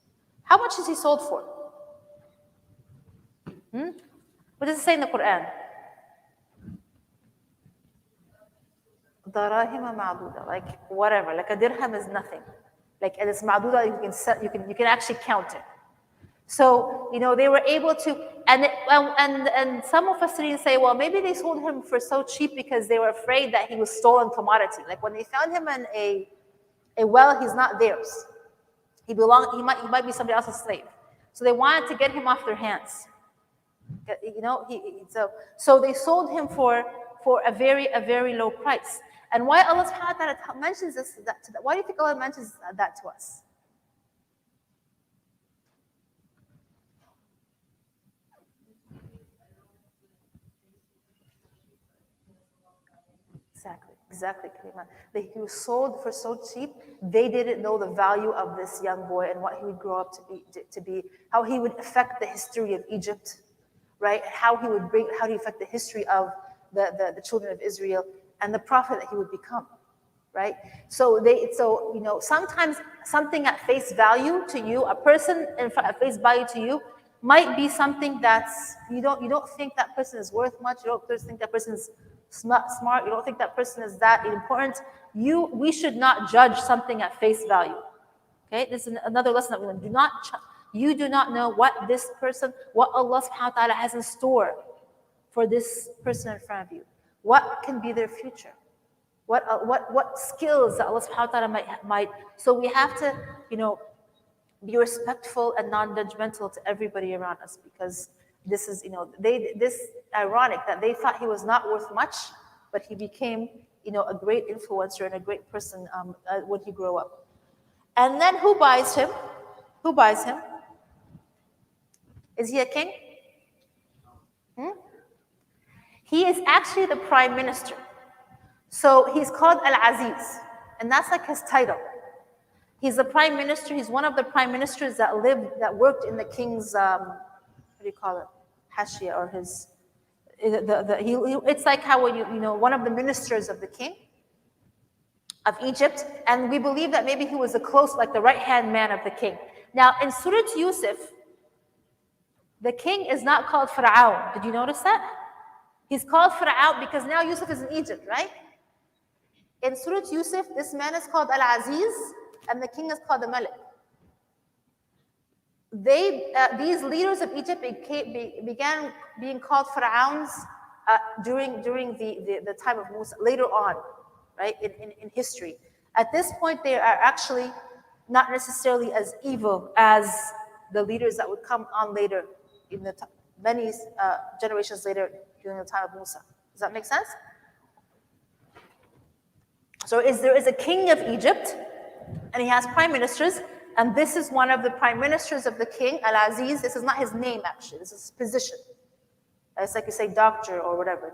How much is he sold for? What does it say in the Quran? Darahima ma'duda, whatever, a dirham is nothing. And it's ma'duda, you can actually count it. So, they were able to, and some Mufassirin say, well, maybe they sold him for so cheap because they were afraid that he was stolen commodity. When they found him in a well, he's not theirs. He might be somebody else's slave. So they wanted to get him off their hands. So they sold him for a very low price. And why Allah subhanahu wa ta'ala mentions this, why do you think Allah mentions that to us? Exactly, Karima. He was sold for so cheap. They didn't know the value of this young boy and what he would grow up to be, how he would affect the history of Egypt, right? How he affect the history of the children of Israel and the prophet that he would become, right? So sometimes something at face value to you, a person at face value to you, might be something that's you don't think that person is worth much. You don't think that person is smart. You don't think that person is that important. We should not judge something at face value. Okay, this is another lesson that we learn. You do not know what Allah subhanahu wa ta'ala has in store for this person in front of you. What can be their future? What skills that Allah subhanahu wa ta'ala might. So we have to, be respectful and non-judgmental to everybody around us, because this is, this ironic that they thought he was not worth much, but he became, a great influencer and a great person when he grew up. And then who buys him? Who buys him? Is he a king? He is actually the prime minister. So he's called Al-Aziz, and that's like his title. He's the prime minister. He's one of the prime ministers that worked in the king's, what do you call it? Hashia, or his, it's like how when one of the ministers of the king of Egypt, and we believe that maybe he was the right-hand man of the king. Now, in Surah Yusuf, the king is not called Fir'aun. Did you notice that? He's called Fir'aun because now Yusuf is in Egypt, right? In Surah Yusuf, this man is called Al-Aziz, and the king is called the Malik. These leaders of Egypt began being called Pharaohs during the time of Musa, later on, right, in history. At this point, they are actually not necessarily as evil as the leaders that would come on later, in many generations later during the time of Musa. Does that make sense? So there is a king of Egypt, and he has prime ministers, and this is one of the prime ministers of the king, Al-Aziz. This is not his name, actually. This is his position. It's like you say doctor or whatever.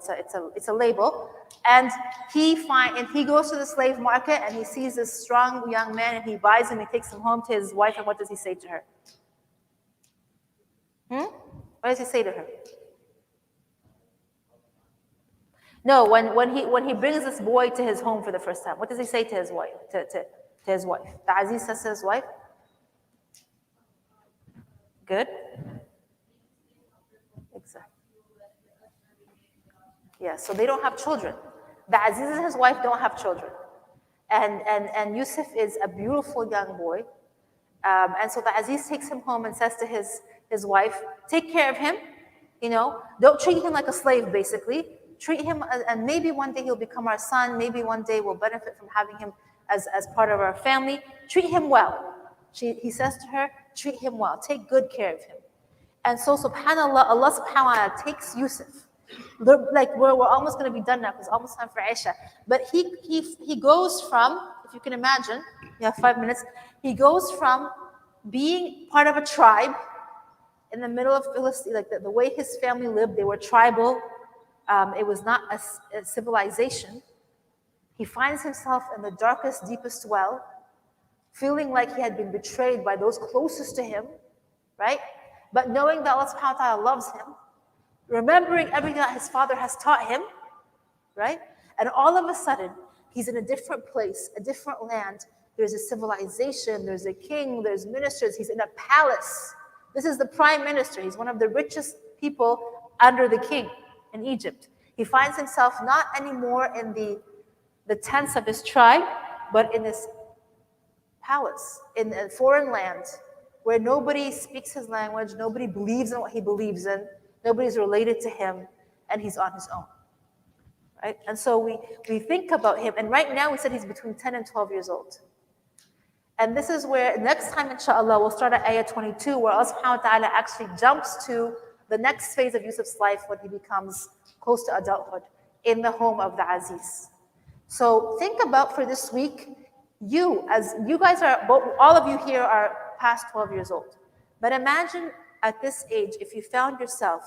It's a label. And he goes to the slave market, and he sees this strong young man, and he buys him. He takes him home to his wife, and what does he say to her? What does he say to her? No, when he brings this boy to his home for the first time, what does he say to his wife? To his wife. The Aziz says to his wife. Good. Exactly. Yeah. So they don't have children. The Aziz and his wife don't have children, and Yusuf is a beautiful young boy, and so the Aziz takes him home and says to his wife, "Take care of him. Don't treat him like a slave. Basically, treat him, and maybe one day he'll become our son. Maybe one day we'll benefit from having him as part of our family. Treat him well." He says to her, "Treat him well. Take good care of him." And so, subhanAllah, Allah subhanahu wa ta'ala takes Yusuf. Like we're almost going to be done now because it's almost time for Aisha. But he goes from, if you can imagine, you have 5 minutes. He goes from being part of a tribe in the middle of Philistine, like the way his family lived, they were tribal. It was not a civilization. He finds himself in the darkest, deepest well, feeling like he had been betrayed by those closest to him, right? But knowing that Allah subhanahu wa ta'ala loves him, remembering everything that his father has taught him, right? And all of a sudden, he's in a different place, a different land. There's a civilization, there's a king, there's ministers. He's in a palace. This is the prime minister. He's one of the richest people under the king in Egypt. He finds himself not anymore in the tents of his tribe, but in this palace, in a foreign land, where nobody speaks his language, nobody believes in what he believes in, nobody's related to him, and he's on his own. Right? And so we think about him, and right now we said he's between 10 and 12 years old. And this is where next time, inshallah, we'll start at ayah 22, where Allah subhanahu wa ta'ala actually jumps to the next phase of Yusuf's life when he becomes close to adulthood in the home of the Aziz. So think about for this week, as you guys are, all of you here are past 12 years old. But imagine at this age, if you found yourself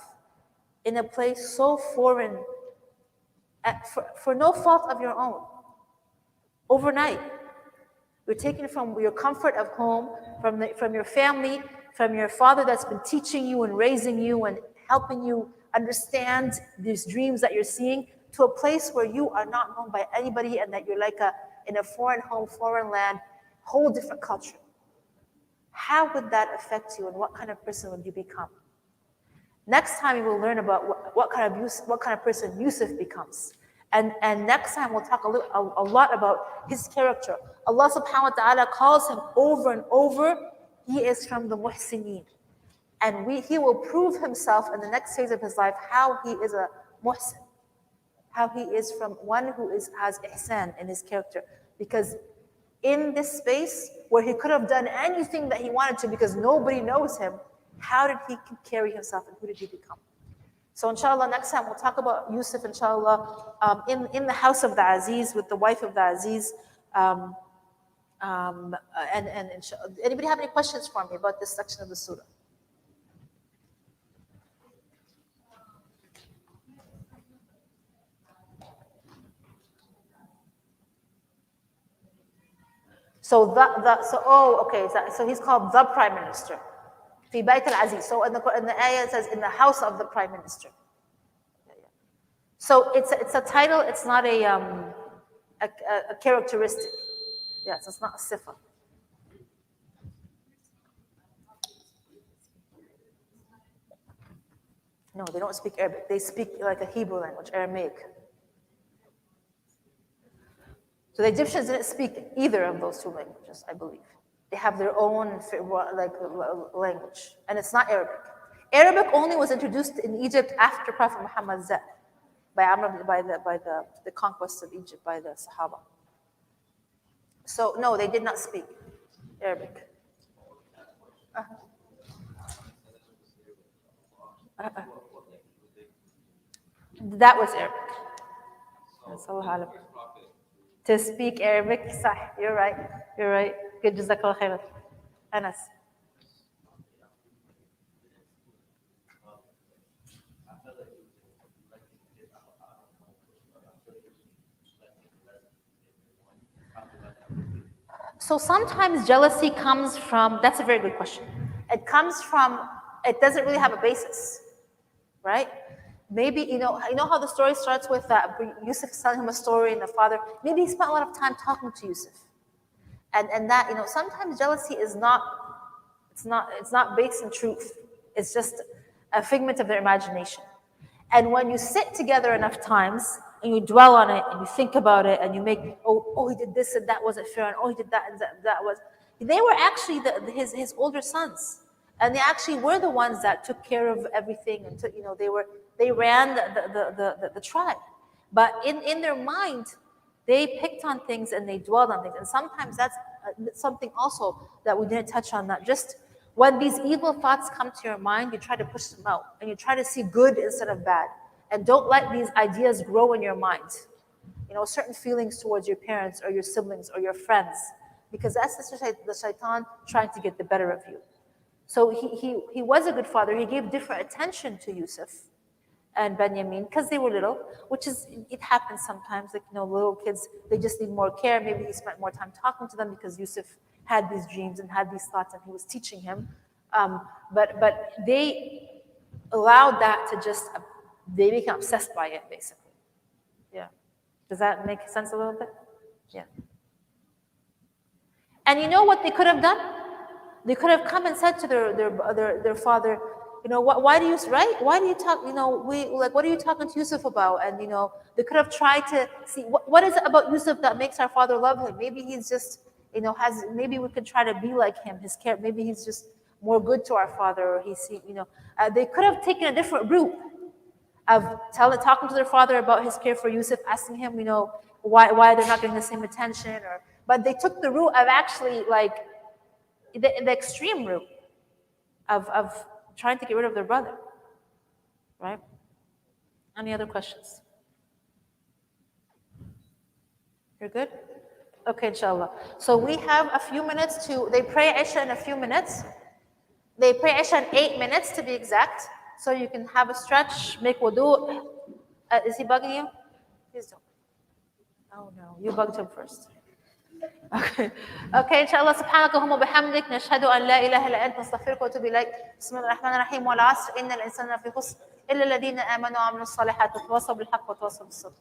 in a place so foreign for no fault of your own. Overnight, you're taken from your comfort of home, from your family, from your father that's been teaching you and raising you and helping you understand these dreams that you're seeing, to a place where you are not known by anybody and that you're like in a foreign home, foreign land, whole different culture. How would that affect you, and what kind of person would you become? Next time we will learn about what kind of person Yusuf becomes. And next time we'll talk a lot about his character. Allah subhanahu wa ta'ala calls him over and over, he is from the muhsineen. And he will prove himself in the next phase of his life how he is a muhsin, how he is from one who has ihsan in his character. Because in this space where he could have done anything that he wanted to because nobody knows him, how did he carry himself and who did he become? So inshallah, next time we'll talk about Yusuf, inshallah, in the house of the Aziz, with the wife of the Aziz. And inshallah, anybody have any questions for me about this section of the surah? So so he's called the Prime Minister. في بيت العزيز. So in the ayah it says in the house of the Prime Minister. So it's a title. It's not a characteristic. Yes, it's not a sifa. No, they don't speak Arabic. They speak like a Hebrew language, Aramaic. So the Egyptians didn't speak either of those two languages, I believe. They have their own language, and it's not Arabic. Arabic only was introduced in Egypt after Prophet Muhammad's death by the conquest of Egypt by the Sahaba. So no, they did not speak Arabic. That was Arabic. That's Allah. To speak Arabic, صح. You're right. You're right. Good, jazakallah khairan. Anas. So sometimes jealousy comes from, that's a very good question. It comes from, it doesn't really have a basis, right? Maybe, you know how the story starts with Yusuf telling him a story and the father, maybe he spent a lot of time talking to Yusuf. And that, sometimes jealousy is not, it's not based in truth. It's just a figment of their imagination. And when you sit together enough times and you dwell on it and you think about it and you make, he did this and that wasn't fair, and he did that and that was, they were actually his older sons. And they actually were the ones that took care of everything, and they ran the tribe. But in their mind, they picked on things and they dwelled on things. And sometimes that's something also that we didn't touch on, that just when these evil thoughts come to your mind, you try to push them out and you try to see good instead of bad. And don't let these ideas grow in your mind. Certain feelings towards your parents or your siblings or your friends, because that's the shaitan trying to get the better of you. So he was a good father. He gave different attention to Yusuf and Benjamin because they were little, it happens sometimes. Little kids, they just need more care. Maybe he spent more time talking to them because Yusuf had these dreams and had these thoughts, and he was teaching him. But they allowed that to just, they became obsessed by it, basically. Yeah. Does that make sense a little bit? Yeah. And you know what they could have done? They could have come and said to their father, why do you talk, what are you talking to Yusuf about? And, they could have tried to see, what is it about Yusuf that makes our father love him? Maybe he's just, maybe we could try to be like him, maybe he's just more good to our father, or they could have taken a different route of talking to their father about his care for Yusuf, asking him, why they're not getting the same attention, but they took the route of actually the extreme route of trying to get rid of their brother, right? Any other questions? You're good? Okay, inshallah. So we have a few minutes they pray Isha in a few minutes. They pray Isha in 8 minutes to be exact. So you can have a stretch, make wudu. Is he bugging you? Please don't. Oh no, you bugged him first. Okay, إن شاء الله سبحانك اللهم وبحمدك نشهد أن لا إله إلا أنت نستغفرك ونتوب إليك. بسم الله الرحمن الرحيم والعصر إن الإنسان لفي خسر إلا الذين آمنوا وعملوا الصالحات وتواصوا بالحق وتواصوا بالصبر.